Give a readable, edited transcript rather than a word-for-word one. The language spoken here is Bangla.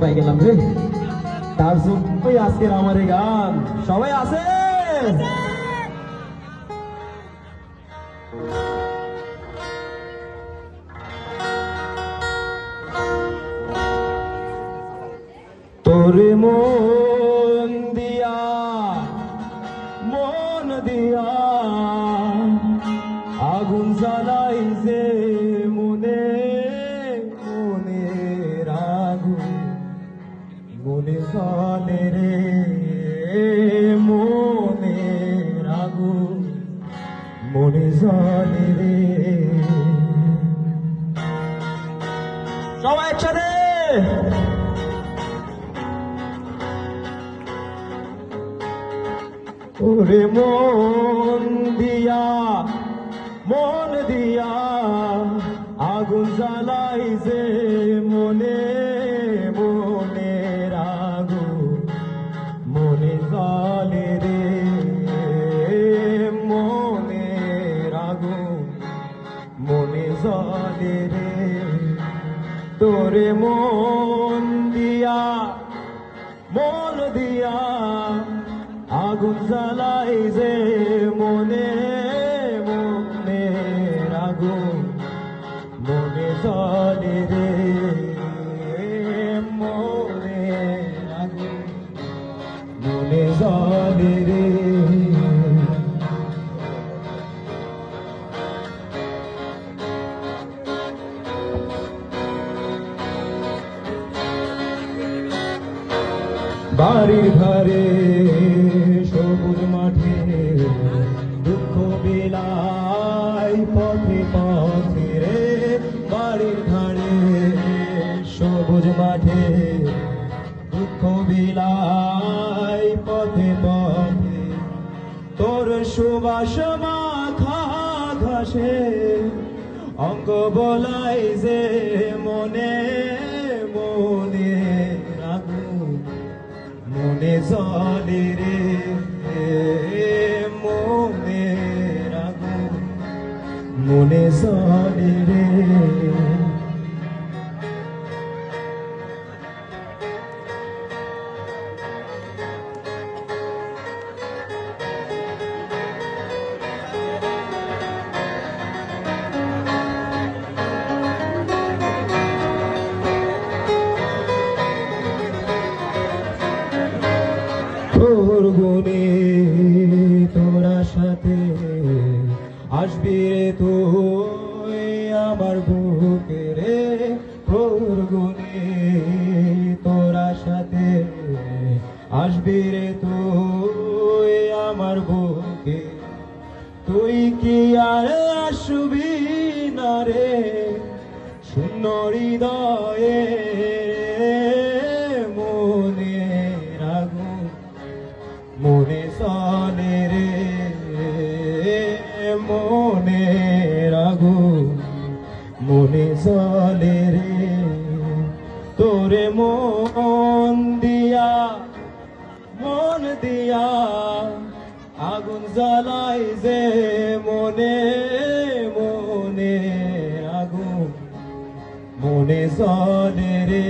পাই গেলাম রে। তার জন্যই আজকের আমার এই গান। সবাই আছে? তোরে মন দিয়া আগুন জ্বালাই যে মনে মনের আগুন মনে জ্বলে রে মনের আগুন মনে জ্বলে রে। সবাই একসাথে ওরে মন দিয়া আগুন জ্বালাই যে মনে মনের আগুন মনে জ্বলে রে মনের আগুন মনে জ্বলে রে। তোরে মন দিয়া আগুন জ্বালাই যে মনে মনের আগুন মনে জ্বলে রে মনের আগুন মনে জ্বলে রে। বাড়ির ঘরে সবুজ মাঠে দুঃখ বিলাই পথে পথে রে। বাড়ির ঘরে সবুজ মাঠে দুঃখ বিলাই পথে পথে তোর সুবাস মাখা ঘাসে অঙ্গ বলাই যে মনে মনে আগুন মনে জ্বলে রে মনের আগুন মনে জ্বলে রে। তোর গুণে তোরা সাথে আসবি রে তুই আমার বুকে রে। তোর গুণে তোরা সাথে আসবি রে তুই আমার বুকে। তুই কি আর আসবি না রে শূন্য হৃদয়ে মনের আগুন মনে জ্বলে রে মনের আগুন মনে জ্বলে রে। তোরে মন দিয়া আগুন জ্বালাই যে মনে মনে আগুন মনে জ্বলে রে।